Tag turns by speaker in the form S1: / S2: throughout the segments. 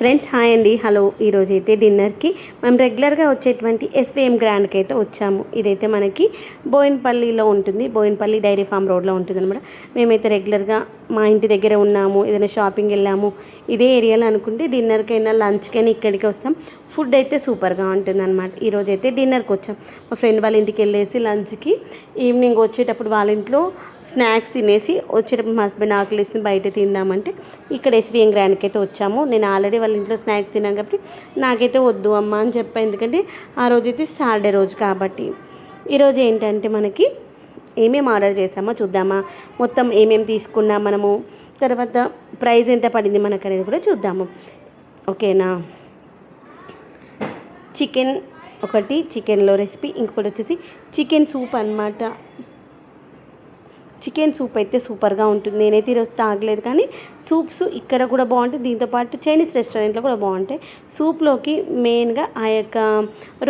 S1: Friends hi అండి, hello. ఈరోజైతే డిన్నర్కి మనం రెగ్యులర్గా వచ్చేటువంటి ఎస్విఎం గ్రాండ్కి అయితే వచ్చాము. ఇదైతే మనకి బోయిన్పల్లిలో ఉంటుంది, బోయిన్పల్లి డైరీ ఫామ్ రోడ్లో ఉంటుంది అనమాట. మేమైతే రెగ్యులర్గా మా ఇంటి దగ్గర ఉన్నాము, ఏదైనా షాపింగ్ వెళ్ళాము ఇదే ఏరియాలో అనుకుంటే డిన్నర్కైనా లంచ్కైనా ఇక్కడికి వస్తాం. ఫుడ్ అయితే సూపర్గా ఉంటుంది అనమాట. ఈరోజు అయితే డిన్నర్కి వచ్చాం. మా ఫ్రెండ్ వాళ్ళ ఇంటికి వెళ్ళేసి లంచ్కి ఈవినింగ్ వచ్చేటప్పుడు వాళ్ళ ఇంట్లో స్నాక్స్ తినేసి వచ్చేటప్పుడు మా హస్బెండ్ ఆకలిస్తుంది బయట తిందామంటే ఇక్కడ ఎస్విఎం గ్రాండ్కి అయితే వచ్చాము. నేను ఆల్రెడీ వాళ్ళ ఇంట్లో స్నాక్స్ తిన్నాను కాబట్టి నాకైతే వద్దు అమ్మ అని చెప్పాను, ఎందుకంటే ఆ రోజైతే సాటర్డే రోజు కాబట్టి. ఈరోజు ఏంటంటే మనకి ఏమేమి ఆర్డర్ చేసామో చూద్దామా, మొత్తం ఏమేమి తీసుకున్నా మనము, తర్వాత ప్రైస్ ఎంత పడింది మనకు అనేది కూడా చూద్దాము, ఓకేనా. చికెన్ ఒకటి, చికెన్లో రెసిపీ, ఇంకొకటి వచ్చేసి చికెన్ సూప్ అనమాట. చికెన్ సూప్ అయితే సూపర్గా ఉంటుంది. నేనైతే ఈరోజు తాగలేదు, కానీ సూప్స్ ఇక్కడ కూడా బాగుంటుంది. దీంతోపాటు చైనీస్ రెస్టారెంట్లో కూడా బాగుంటాయి. సూప్లోకి మెయిన్గా ఆ యొక్క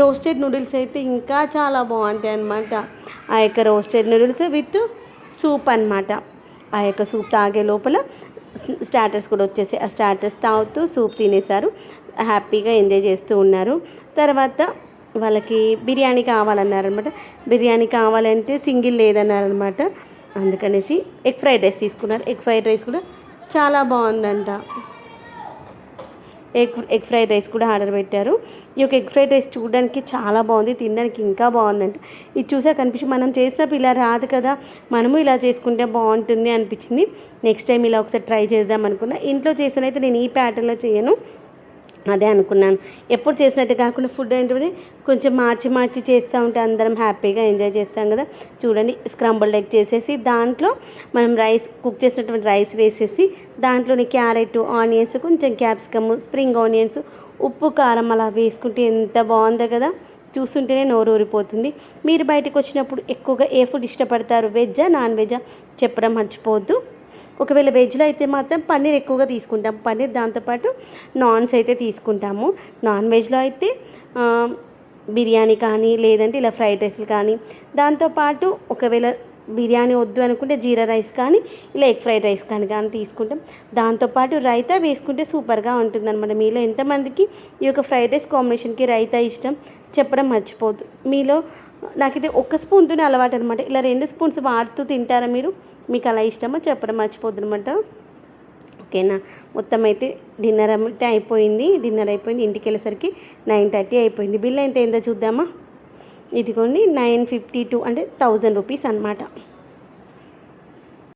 S1: రోస్టెడ్ నూడిల్స్ అయితే ఇంకా చాలా బాగుంటాయి అన్నమాట. ఆ యొక్క రోస్టెడ్ నూడిల్స్ విత్ సూప్ అనమాట. ఆ యొక్క సూప్ తాగే లోపల స్టార్టర్స్ కూడా వచ్చేసి ఆ స్టార్టర్స్ తాగుతూ సూప్ తినేశారు, హ్యాపీగా ఎంజాయ్ చేస్తూ ఉన్నారు. తర్వాత వాళ్ళకి బిర్యానీ కావాలన్నారనమాట. బిర్యానీ కావాలంటే సింగిల్ లేదన్నారనమాట. అందుకనేసి ఎగ్ ఫ్రైడ్ రైస్ తీసుకున్నారు. ఎగ్ ఫ్రైడ్ రైస్ కూడా చాలా బాగుందంట. ఎగ్ ఫ్రైడ్ రైస్ కూడా ఆర్డర్ పెట్టారు. ఈ యొక్క ఎగ్ ఫ్రైడ్ రైస్ చూడడానికి చాలా బాగుంది, తినడానికి ఇంకా బాగుందంట. ఇది చూసా కనిపించి మనం చేసినప్పుడు ఇలా రాదు కదా, మనము ఇలా చేసుకుంటే బాగుంటుంది అనిపించింది. నెక్స్ట్ టైం ఇలా ఒకసారి ట్రై చేద్దాం అనుకున్నా. ఇంట్లో చేసినైతే నేను ఈ ప్యాటర్న్లో చేయను, అదే అనుకున్నాను. ఎప్పుడు చేసినట్టు కాకుండా ఫుడ్ అంటే కొంచెం మార్చి చేస్తూ ఉంటే అందరం హ్యాపీగా ఎంజాయ్ చేస్తాం కదా. చూడండి, స్క్రంబుల్డ్ ఎగ్ చేసేసి దాంట్లో మనం కుక్ చేసినటువంటి రైస్ వేసేసి దాంట్లోని క్యారెట్, ఆనియన్స్, కొంచెం క్యాప్సికమ్, స్ప్రింగ్ ఆనియన్స్, ఉప్పు, కారం అలా వేసుకుంటే ఎంత బాగుందో కదా. చూస్తుంటేనే నోరు ఊరిపోతుంది. మీరు బయటకు వచ్చినప్పుడు ఎక్కువగా ఏ ఫుడ్ ఇష్టపడతారు, వెజ్జా నాన్ వెజ్జా చెప్పడం మర్చిపోవద్దు. ఒకవేళ వెజ్లో అయితే మాత్రం పన్నీర్ ఎక్కువగా తీసుకుంటాం, పన్నీర్, దాంతోపాటు నాన్స్ అయితే తీసుకుంటాము. నాన్ వెజ్లో అయితే బిర్యానీ కానీ లేదంటే ఇలా ఫ్రైడ్ రైస్లు కానీ, దాంతోపాటు ఒకవేళ బిర్యానీ వద్దు అనుకుంటే జీరా రైస్ కానీ ఇలా ఎగ్ ఫ్రైడ్ రైస్ కానీ తీసుకుంటాం. దాంతోపాటు రైతా వేసుకుంటే సూపర్గా ఉంటుందన్నమాట. మీలో ఎంతమందికి ఈ యొక్క ఫ్రైడ్ రైస్ కాంబినేషన్కి రైతా ఇష్టం చెప్పడం మర్చిపోవద్దు. మీలో నాకైతే ఒక స్పూన్తోనే అలవాటు అనమాట. ఇలా 2 స్పూన్స్ వాడుతూ తింటారా మీరు? మీకు అలా ఇష్టమో చెప్పడం మర్చిపోద్దు అనమాట, ఓకేనా. మొత్తం అయితే డిన్నర్ అయితే అయిపోయింది. ఇంటికి వెళ్ళేసరికి 9:30 అయిపోయింది. బిల్ ఎంత అయిందో చూద్దామా. ఇదిగోండి 952 అంటే 1000 రూపీస్ అనమాట.